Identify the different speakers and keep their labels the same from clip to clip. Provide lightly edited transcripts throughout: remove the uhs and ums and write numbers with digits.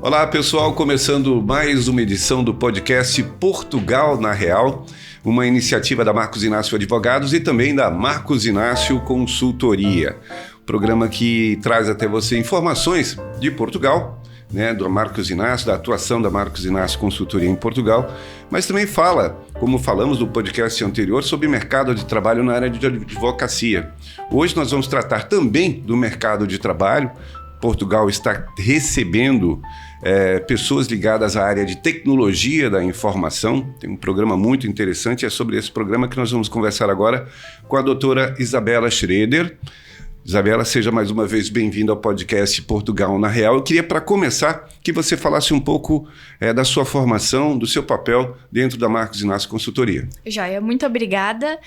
Speaker 1: Olá pessoal, começando mais uma edição do podcast Portugal na Real, uma iniciativa da Marcos Inácio Advogados e também da Marcos Inácio Consultoria. Programa que traz até você informações de Portugal, do Marcos Inácio, da atuação da Marcos Inácio Consultoria em Portugal, mas também fala, como falamos no podcast anterior, sobre mercado de trabalho na área de advocacia. Hoje nós vamos tratar também do mercado de trabalho. Portugal está recebendo pessoas ligadas à área de tecnologia da informação. Tem um programa muito interessante, é sobre esse programa que nós vamos conversar agora com a doutora Isabela Schroeder. Isabela, seja mais uma vez bem-vinda ao podcast Portugal na Real. Eu queria, para começar, que você falasse um pouco da sua formação, do seu papel dentro da Marcos Inácio Consultoria.
Speaker 2: Joia, muito obrigada.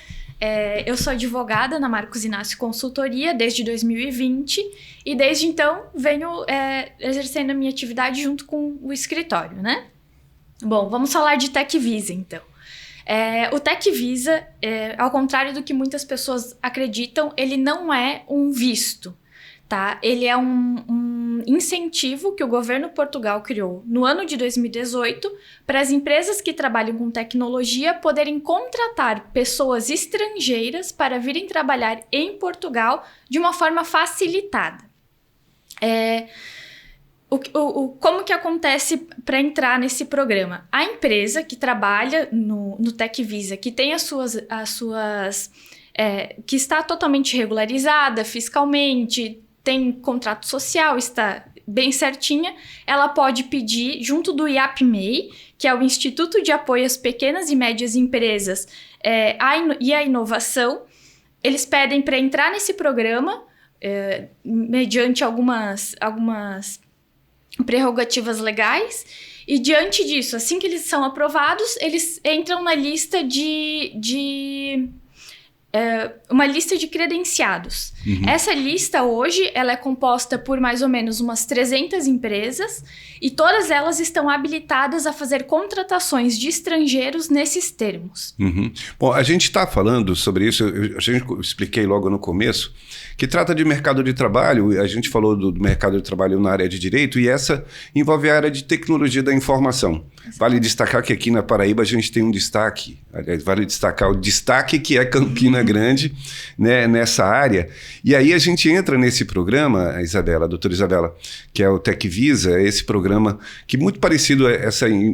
Speaker 2: Eu sou advogada na Marcos Inácio Consultoria desde 2020 e desde então venho exercendo a minha atividade junto com o escritório, né? Bom, vamos falar de TecVisa então. O TecVisa, ao contrário do que muitas pessoas acreditam, ele não é um visto, tá? Ele é um incentivo que o governo Portugal criou no ano de 2018 para as empresas que trabalham com tecnologia poderem contratar pessoas estrangeiras para virem trabalhar em Portugal de uma forma facilitada. Como que acontece para entrar nesse programa? A empresa que trabalha no TecVisa, que tem que está totalmente regularizada fiscalmente, tem contrato social, está bem certinha, ela pode pedir junto do IAPMEI, que é o Instituto de Apoio às Pequenas e Médias Empresas e à Inovação. Eles pedem para entrar nesse programa mediante algumas prerrogativas legais, e diante disso, assim que eles são aprovados, eles entram na lista uma lista de credenciados. Uhum. Essa lista hoje ela é composta por mais ou menos umas 300 empresas e todas elas estão habilitadas a fazer contratações de estrangeiros nesses termos.
Speaker 1: Uhum. Bom, a gente está falando sobre isso, eu expliquei logo no começo, que trata de mercado de trabalho. A gente falou do mercado de trabalho na área de direito e essa envolve a área de tecnologia da informação. Vale destacar que aqui na Paraíba a gente tem um destaque, vale destacar o destaque que é Campina Grande, né, nessa área. E aí a gente entra nesse programa, a doutora Isabela, que é o TecVisa, esse programa que é muito parecido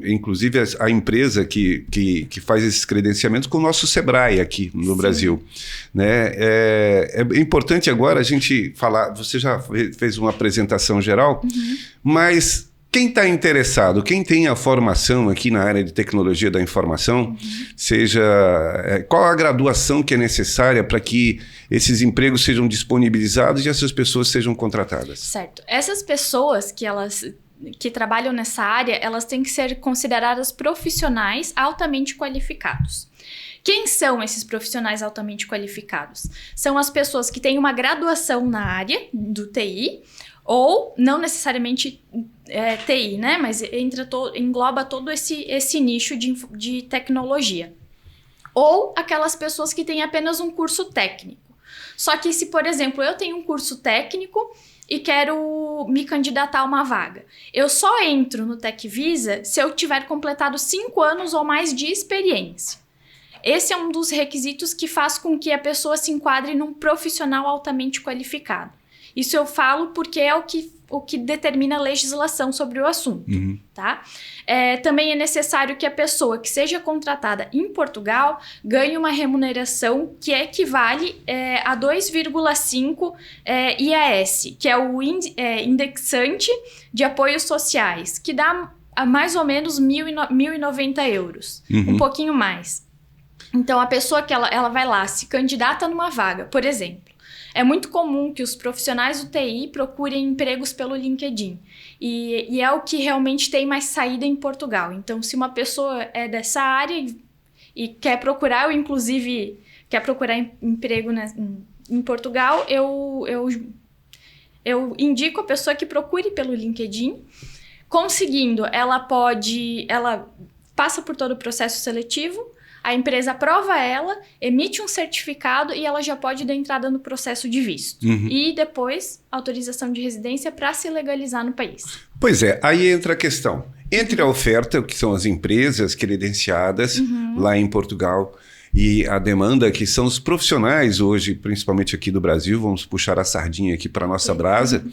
Speaker 1: inclusive a empresa que faz esses credenciamentos com o nosso Sebrae aqui no Sim. Brasil. Né? É importante agora a gente falar, você já fez uma apresentação geral, mas quem está interessado, quem tem a formação aqui na área de tecnologia da informação, seja qual a graduação que é necessária para que esses empregos sejam disponibilizados e essas pessoas sejam contratadas?
Speaker 2: Certo. Essas pessoas que trabalham nessa área, elas têm que ser consideradas profissionais altamente qualificados. Quem são esses profissionais altamente qualificados? São as pessoas que têm uma graduação na área do TI, ou não necessariamente TI, né? Mas engloba todo esse nicho de tecnologia. Ou aquelas pessoas que têm apenas um curso técnico. Só que se, por exemplo, eu tenho um curso técnico e quero me candidatar a uma vaga, eu só entro no TecVisa se eu tiver completado 5 anos ou mais de experiência. Esse é um dos requisitos que faz com que a pessoa se enquadre num profissional altamente qualificado. Isso eu falo porque é o que determina a legislação sobre o assunto, tá? Também é necessário que a pessoa que seja contratada em Portugal ganhe uma remuneração que equivale a 2,5 IAS, que é o indexante de apoios sociais, que dá mais ou menos 1.090 euros, um pouquinho mais. Então, a pessoa que ela vai lá, se candidata numa vaga, por exemplo, é muito comum que os profissionais do TI procurem empregos pelo LinkedIn. E é o que realmente tem mais saída em Portugal. Então, se uma pessoa é dessa área e quer procurar, emprego em Portugal, eu indico a pessoa que procure pelo LinkedIn. Conseguindo, ela passa por todo o processo seletivo. a empresa aprova ela, emite um certificado e ela já pode dar entrada no processo de visto. E depois, autorização de residência para se legalizar no país.
Speaker 1: Pois é, aí entra a questão. Entre a oferta, que são as empresas credenciadas lá em Portugal, e a demanda, que são os profissionais hoje, principalmente aqui do Brasil, vamos puxar a sardinha aqui para a nossa brasa,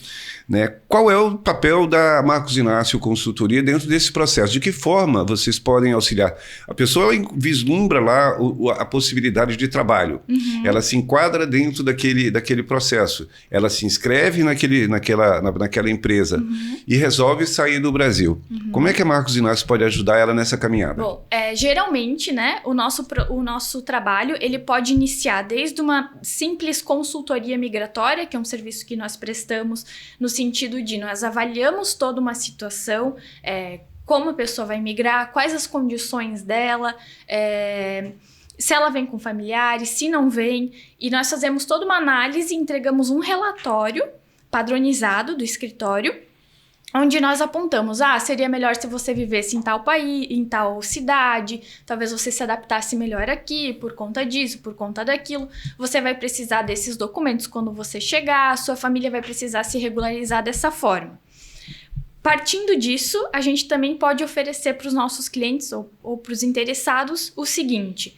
Speaker 1: né? Qual é o papel da Marcos Inácio Consultoria dentro desse processo? De que forma vocês podem auxiliar? A pessoa vislumbra lá a possibilidade de trabalho, ela se enquadra dentro daquele processo, ela se inscreve naquela empresa e resolve sair do Brasil. Como é que a Marcos Inácio pode ajudar ela nessa caminhada?
Speaker 2: Bom, geralmente, né, o nosso trabalho, ele pode iniciar desde uma simples consultoria migratória, que é um serviço que nós prestamos no sentido de nós avaliamos toda uma situação, como a pessoa vai migrar, quais as condições dela, se ela vem com familiares, se não vem, e nós fazemos toda uma análise e entregamos um relatório padronizado do escritório, onde nós apontamos, seria melhor se você vivesse em tal país, em tal cidade, talvez você se adaptasse melhor aqui, por conta disso, por conta daquilo. Você vai precisar desses documentos quando você chegar, a sua família vai precisar se regularizar dessa forma. Partindo disso, a gente também pode oferecer para os nossos clientes ou para os interessados o seguinte,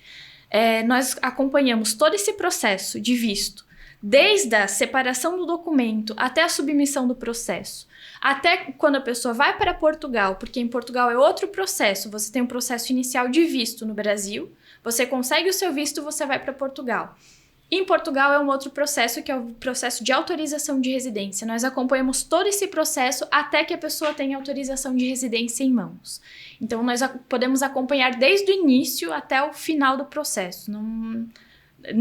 Speaker 2: nós acompanhamos todo esse processo de visto, desde a separação do documento até a submissão do processo, até quando a pessoa vai para Portugal, porque em Portugal é outro processo, você tem um processo inicial de visto no Brasil, você consegue o seu visto, você vai para Portugal. Em Portugal é um outro processo, que é o processo de autorização de residência. Nós acompanhamos todo esse processo até que a pessoa tenha autorização de residência em mãos. Então, nós podemos acompanhar desde o início até o final do processo.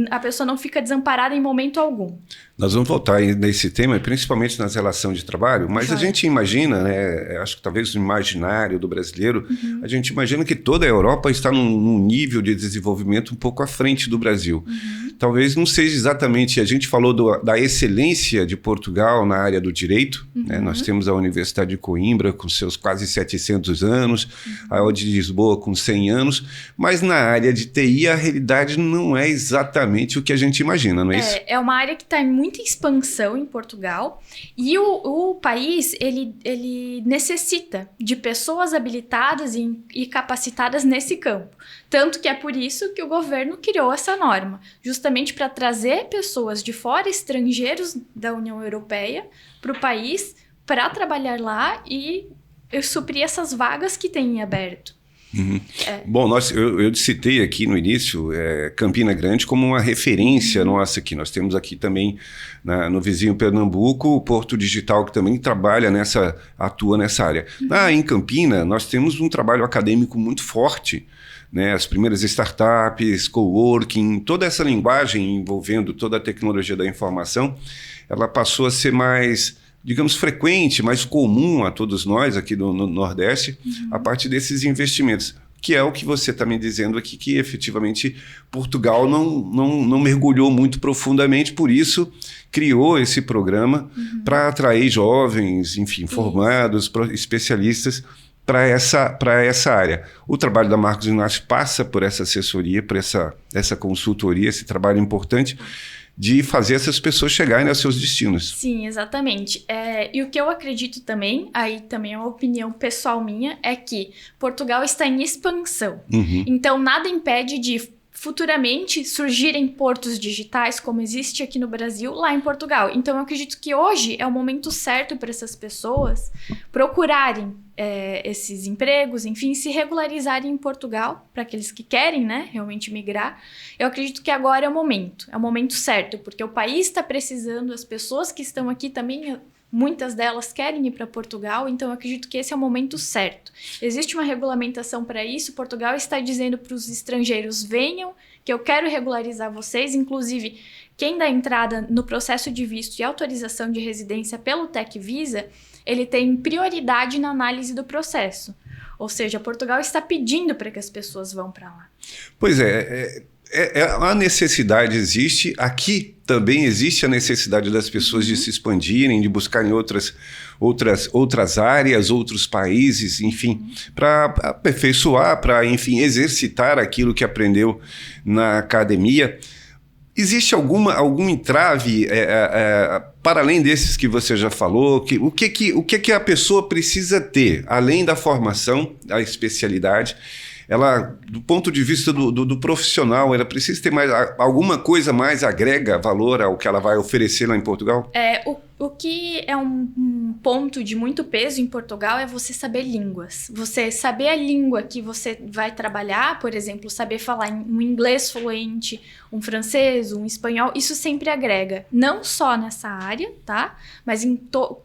Speaker 2: A pessoa não fica desamparada em momento algum.
Speaker 1: Nós vamos voltar nesse tema, principalmente nas relações de trabalho, mas a gente imagina, né, acho que talvez no imaginário do brasileiro, a gente imagina que toda a Europa está num nível de desenvolvimento um pouco à frente do Brasil. Talvez não seja exatamente, a gente falou da excelência de Portugal na área do direito, né? Nós temos a Universidade de Coimbra com seus quase 700 anos, a de Lisboa com 100 anos, mas na área de TI a realidade não é exatamente o que a gente imagina, não é isso?
Speaker 2: É uma área que está em muita expansão em Portugal e o país, ele necessita de pessoas habilitadas e capacitadas nesse campo. Tanto que é por isso que o governo criou essa norma, justamente para trazer pessoas de fora, estrangeiros da União Europeia, para o país, para trabalhar lá e suprir essas vagas que tem em aberto.
Speaker 1: Bom, eu citei aqui no início Campina Grande como uma referência nossa aqui. Nós temos aqui também no vizinho Pernambuco o Porto Digital, que também atua nessa área. Em Campina nós temos um trabalho acadêmico muito forte, né? As primeiras startups, coworking, toda essa linguagem envolvendo toda a tecnologia da informação, ela passou a ser mais, digamos, frequente, mais comum a todos nós aqui no Nordeste, a partir desses investimentos, que é o que você está me dizendo aqui, que efetivamente Portugal não mergulhou muito profundamente, por isso criou esse programa para atrair jovens, enfim, formados, especialistas para essa área. O trabalho da Marcos Inácio passa por essa assessoria, por essa consultoria, esse trabalho importante de fazer essas pessoas chegarem aos seus destinos.
Speaker 2: Sim, exatamente. E o que eu acredito também, aí também é uma opinião pessoal minha, é que Portugal está em expansão. Então, nada impede de futuramente surgirem portos digitais, como existe aqui no Brasil, lá em Portugal. Então, eu acredito que hoje é o momento certo para essas pessoas procurarem esses empregos, enfim, se regularizarem em Portugal, para aqueles que querem, né, realmente migrar. Eu acredito que agora é o momento certo, porque o país está precisando, as pessoas que estão aqui também, muitas delas querem ir para Portugal, então eu acredito que esse é o momento certo. Existe uma regulamentação para isso, Portugal está dizendo para os estrangeiros, venham, que eu quero regularizar vocês, inclusive quem dá entrada no processo de visto e autorização de residência pelo TecVisa, ele tem prioridade na análise do processo. Ou seja, Portugal está pedindo para que as pessoas vão para lá.
Speaker 1: Pois é A necessidade existe, aqui também existe a necessidade das pessoas de se expandirem, de buscarem outras áreas, outros países, enfim, para aperfeiçoar, para, enfim, exercitar aquilo que aprendeu na academia. Existe algum entrave, para além desses que você já falou? O que a pessoa precisa ter, além da formação, da especialidade? Ela, do ponto de vista do profissional, ela precisa ter alguma coisa mais agrega valor ao que ela vai oferecer lá em Portugal?
Speaker 2: O que é um ponto de muito peso em Portugal é você saber línguas. Você saber a língua que você vai trabalhar, por exemplo, saber falar um inglês fluente, um francês, um espanhol, isso sempre agrega. Não só nessa área, tá? Mas em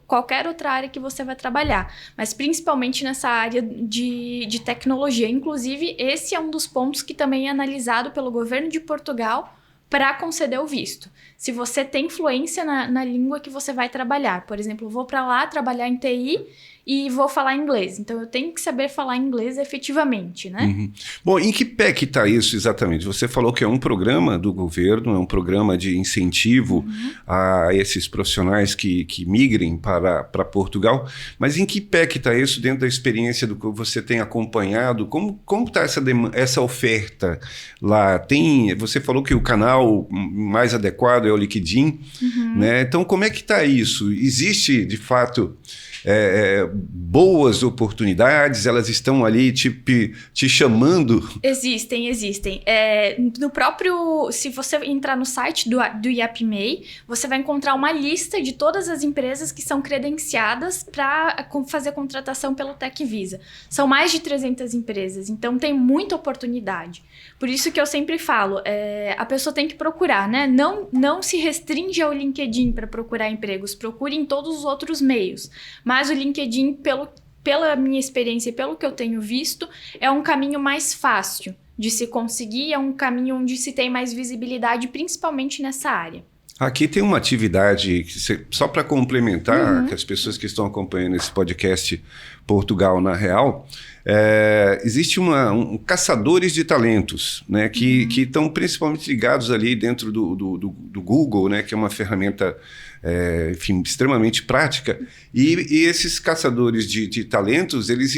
Speaker 2: qualquer outra área que você vai trabalhar. Mas principalmente nessa área de tecnologia. Inclusive, esse é um dos pontos que também é analisado pelo governo de Portugal para conceder o visto. Se você tem fluência na língua que você vai trabalhar. Por exemplo, eu vou para lá trabalhar em TI e vou falar inglês. Então, eu tenho que saber falar inglês efetivamente, né?
Speaker 1: Uhum. Bom, em que pé que está isso exatamente? Você falou que é um programa do governo, é um programa de incentivo a esses profissionais que migrem para Portugal, mas em que pé que está isso dentro da experiência do que você tem acompanhado? Como está essa oferta lá? Você falou que o canal mais adequado é o LinkedIn, né? Então, como é que está isso? Existe, de fato, boas oportunidades? Elas estão ali te chamando?
Speaker 2: Existem. No próprio, se você entrar no site do IAPMEI, você vai encontrar uma lista de todas as empresas que são credenciadas para fazer contratação pelo TecVisa. São mais de 300 empresas, então tem muita oportunidade. Por isso que eu sempre falo, a pessoa tem que procurar, né? Não se restringe ao LinkedIn para procurar empregos, procure em todos os outros meios. Mas o LinkedIn, pela minha experiência e pelo que eu tenho visto, é um caminho mais fácil de se conseguir, é um caminho onde se tem mais visibilidade, principalmente nessa área.
Speaker 1: Aqui tem uma atividade, só para complementar, que as pessoas que estão acompanhando esse podcast Portugal na Real, existe caçadores de talentos, né, que estão principalmente ligados ali dentro do Google, né, que é uma ferramenta enfim, extremamente prática, e esses caçadores de talentos, eles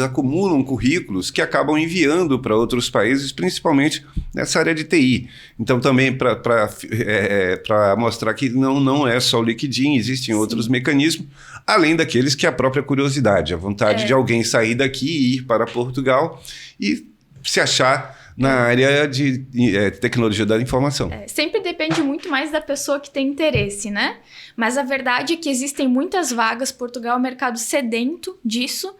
Speaker 1: acumulam currículos que acabam enviando para outros países, principalmente nessa área de TI. Então, também para mostrar que não é só o LinkedIn, existem outros mecanismos, além daqueles que é a própria curiosidade, a vontade de alguém sair daqui e ir para Portugal e se achar na área de tecnologia da informação.
Speaker 2: Sempre depende muito mais da pessoa que tem interesse, né? Mas a verdade é que existem muitas vagas. Portugal é um mercado sedento disso.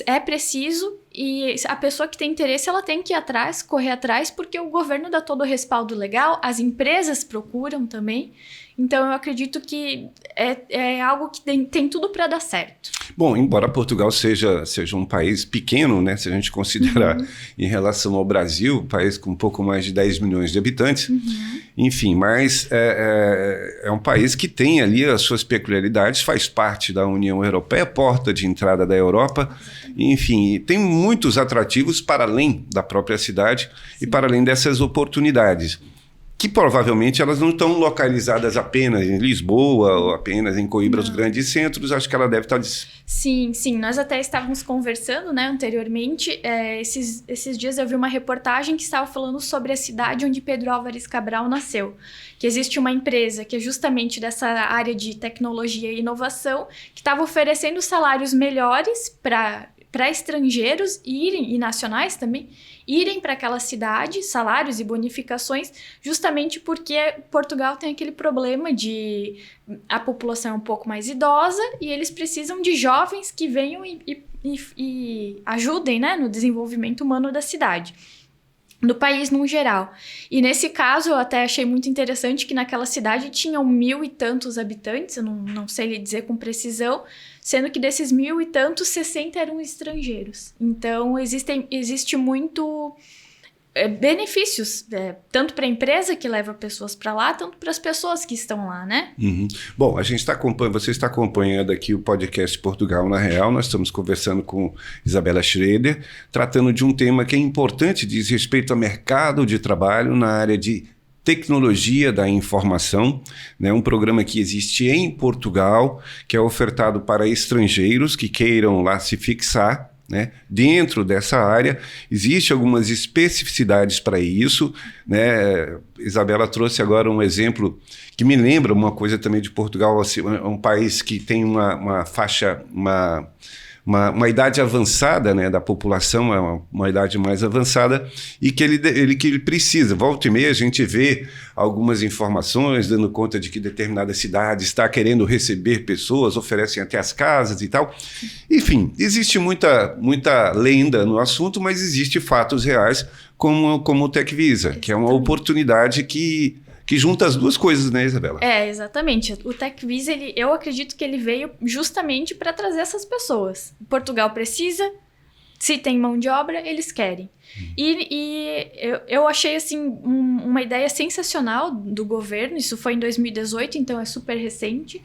Speaker 2: É preciso, e a pessoa que tem interesse, ela tem que ir atrás, correr atrás, porque o governo dá todo o respaldo legal, as empresas procuram também. Então, eu acredito que é algo que tem tudo para dar certo.
Speaker 1: Bom, embora Portugal seja um país pequeno, né, se a gente considerar em relação ao Brasil, um país com um pouco mais de 10 milhões de habitantes, enfim, mas é um país que tem ali as suas peculiaridades, faz parte da União Europeia, porta de entrada da Europa, enfim, tem muitos atrativos para além da própria cidade e para além dessas oportunidades, que provavelmente elas não estão localizadas apenas em Lisboa ou apenas em Coimbra, os grandes centros. Acho que ela deve estar...
Speaker 2: Sim. Nós até estávamos conversando, né, anteriormente. Esses dias eu vi uma reportagem que estava falando sobre a cidade onde Pedro Álvares Cabral nasceu. Que existe uma empresa que é justamente dessa área de tecnologia e inovação, que estava oferecendo salários melhores para estrangeiros e nacionais também, irem para aquela cidade, salários e bonificações, justamente porque Portugal tem aquele problema de a população é um pouco mais idosa e eles precisam de jovens que venham e ajudem, né, no desenvolvimento humano da cidade. Do país num geral. E nesse caso, eu até achei muito interessante que naquela cidade tinham 1.000 e tantos habitantes, eu não sei lhe dizer com precisão, sendo que desses 1.000 e tantos, 60 eram estrangeiros. Então, existe muito benefícios, tanto para a empresa que leva pessoas para lá, tanto para as pessoas que estão lá, né?
Speaker 1: Uhum. Bom, você está acompanhando aqui o podcast Portugal na Real. Nós estamos conversando com Isabela Schroeder, tratando de um tema que é importante, diz respeito ao mercado de trabalho na área de tecnologia da informação, né? Um programa que existe em Portugal, que é ofertado para estrangeiros que queiram lá se fixar, né? Dentro dessa área. Existem algumas especificidades para isso, né? Isabela trouxe agora um exemplo que me lembra uma coisa também de Portugal, assim, um país que tem uma faixa, uma idade avançada, né, da população, uma idade mais avançada, e que ele precisa. Volta e meia a gente vê algumas informações dando conta de que determinada cidade está querendo receber pessoas, oferecem até as casas e tal. Enfim, existe muita lenda no assunto, mas existe fatos reais como o TecVisa, que é uma oportunidade que junta as duas coisas, né, Isabela?
Speaker 2: Exatamente. O TecVisa, eu acredito que ele veio justamente para trazer essas pessoas. Portugal precisa, se tem mão de obra, eles querem. E eu achei, assim, uma ideia sensacional do governo. Isso foi em 2018, então é super recente.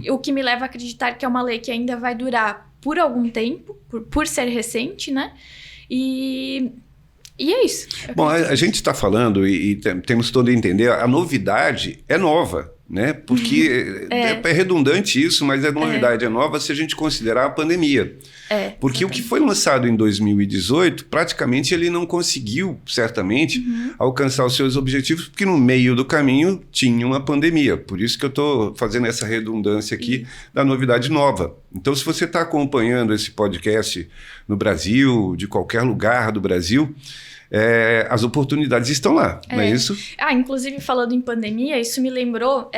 Speaker 2: O que me leva a acreditar que é uma lei que ainda vai durar por algum tempo, por ser recente, né? E é isso.
Speaker 1: Bom, a gente está falando e temos todo a entender, a novidade é nova, né? Porque é redundante isso, mas a novidade é nova se a gente considerar a pandemia. Porque o que foi lançado em 2018, praticamente ele não conseguiu, certamente, alcançar os seus objetivos, porque no meio do caminho tinha uma pandemia. Por isso que eu estou fazendo essa redundância aqui da novidade nova. Então, se você está acompanhando esse podcast no Brasil, de qualquer lugar do Brasil, as oportunidades estão lá, não é isso?
Speaker 2: Inclusive, falando em pandemia, isso me lembrou,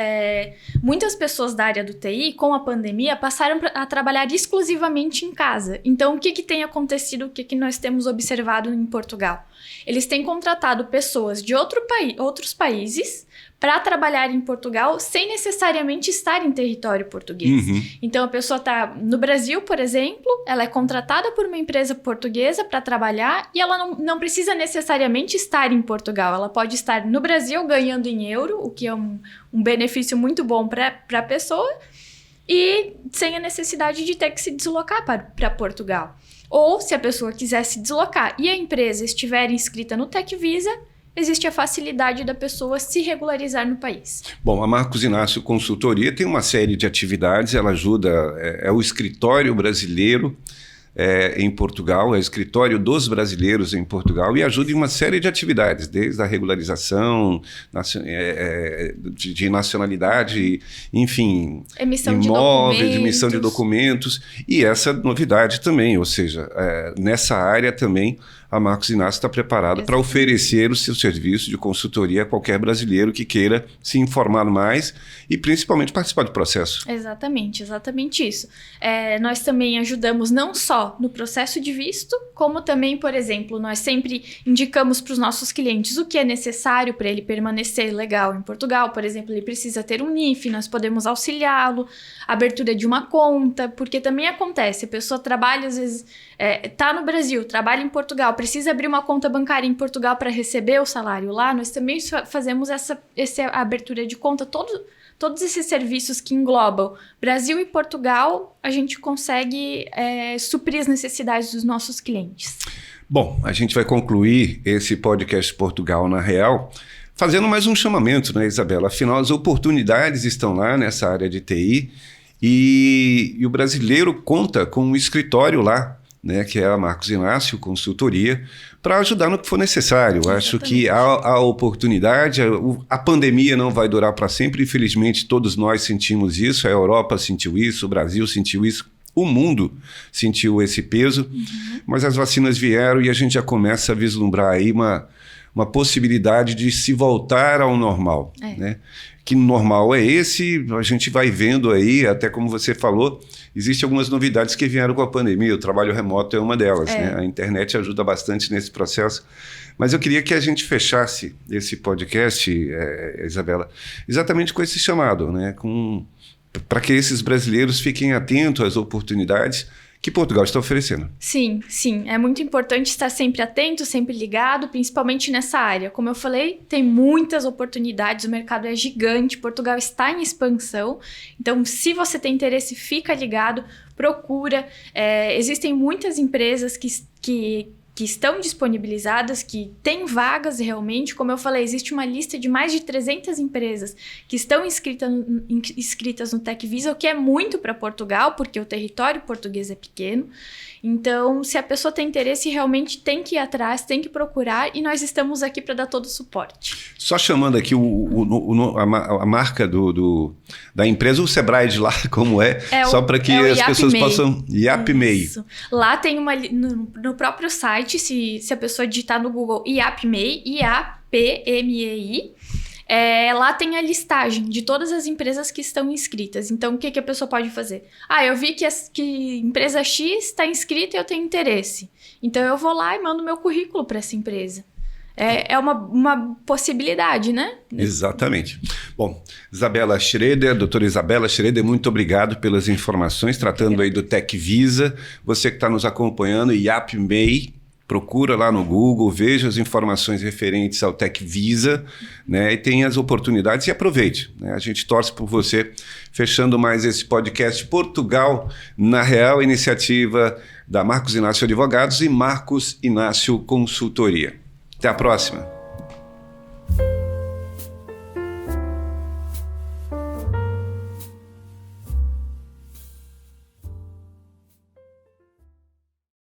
Speaker 2: muitas pessoas da área do TI, com a pandemia, passaram a trabalhar exclusivamente em casa. Então, o que tem acontecido, o que nós temos observado em Portugal? Eles têm contratado pessoas de outros países para trabalhar em Portugal sem necessariamente estar em território português. Então, a pessoa está no Brasil, por exemplo, ela é contratada por uma empresa portuguesa para trabalhar e ela não precisa necessariamente estar em Portugal. Ela pode estar no Brasil ganhando em euro, o que é um benefício muito bom para a pessoa, e sem a necessidade de ter que se deslocar para Portugal. Ou, se a pessoa quiser se deslocar e a empresa estiver inscrita no TecVisa, existe a facilidade da pessoa se regularizar no país.
Speaker 1: Bom, a Marcos Inácio Consultoria tem uma série de atividades, ela ajuda, é o escritório brasileiro em Portugal, é o escritório dos brasileiros em Portugal e ajuda em uma série de atividades, desde a regularização de nacionalidade, enfim,
Speaker 2: emissão
Speaker 1: imóveis, emissão de documentos, e essa novidade também, ou seja, nessa área também a Marcos Inácio está preparada para oferecer o seu serviço de consultoria a qualquer brasileiro que queira se informar mais e principalmente participar do processo.
Speaker 2: Exatamente isso. Nós também ajudamos não só no processo de visto, como também, por exemplo, nós sempre indicamos para os nossos clientes o que é necessário para ele permanecer legal em Portugal. Por exemplo, ele precisa ter um NIF, nós podemos auxiliá-lo, abertura de uma conta, porque também acontece, a pessoa trabalha, às vezes, está no Brasil, trabalha em Portugal, precisa abrir uma conta bancária em Portugal para receber o salário lá, nós também fazemos essa abertura de conta, todos esses serviços que englobam Brasil e Portugal, a gente consegue suprir as necessidades dos nossos clientes.
Speaker 1: Bom, a gente vai concluir esse podcast Portugal na Real fazendo mais um chamamento, né, Isabela? Afinal, as oportunidades estão lá nessa área de TI e o brasileiro conta com um escritório lá, né, que é a Marcos Inácio Consultoria, para ajudar no que for necessário. Exatamente. Acho que há oportunidade, a pandemia não vai durar para sempre, infelizmente todos nós sentimos isso, a Europa sentiu isso, o Brasil sentiu isso, o mundo sentiu esse peso, mas as vacinas vieram e a gente já começa a vislumbrar aí uma possibilidade de se voltar ao normal, né? Que normal é esse, a gente vai vendo aí, até como você falou, existem algumas novidades que vieram com a pandemia, o trabalho remoto é uma delas, né? A internet ajuda bastante nesse processo, mas eu queria que a gente fechasse esse podcast, Isabela, exatamente com esse chamado, né? Para que esses brasileiros fiquem atentos às oportunidades que Portugal está oferecendo.
Speaker 2: Sim, sim. É muito importante estar sempre atento, sempre ligado, principalmente nessa área. Como eu falei, tem muitas oportunidades, o mercado é gigante, Portugal está em expansão. Então, se você tem interesse, fica ligado, procura. Existem muitas empresas que estão disponibilizadas, que têm vagas realmente. Como eu falei, existe uma lista de mais de 300 empresas que estão inscritas no TecVisa, o que é muito para Portugal, porque o território português é pequeno. Então, se a pessoa tem interesse, realmente tem que ir atrás, tem que procurar, e nós estamos aqui para dar todo o suporte.
Speaker 1: Só chamando aqui a marca da empresa, o Sebrae de lá, como só para que as pessoas possam... IAPMEI.
Speaker 2: Isso. Lá tem no próprio site, se a pessoa digitar no Google IAPMEI, IAPMEI, lá tem a listagem de todas as empresas que estão inscritas. Então, o que a pessoa pode fazer? Eu vi que empresa X está inscrita e eu tenho interesse. Então, eu vou lá e mando meu currículo para essa empresa. É uma possibilidade, né?
Speaker 1: Exatamente. Bom, doutora Isabela Schroeder, muito obrigado pelas informações, tratando aí do TecVisa. Você que está nos acompanhando, IAPMEI, procura lá no Google, veja as informações referentes ao TecVisa, né, e tem as oportunidades e aproveite. Né? A gente torce por você, fechando mais esse podcast Portugal na Real, iniciativa da Marcos Inácio Advogados e Marcos Inácio Consultoria. Até a próxima.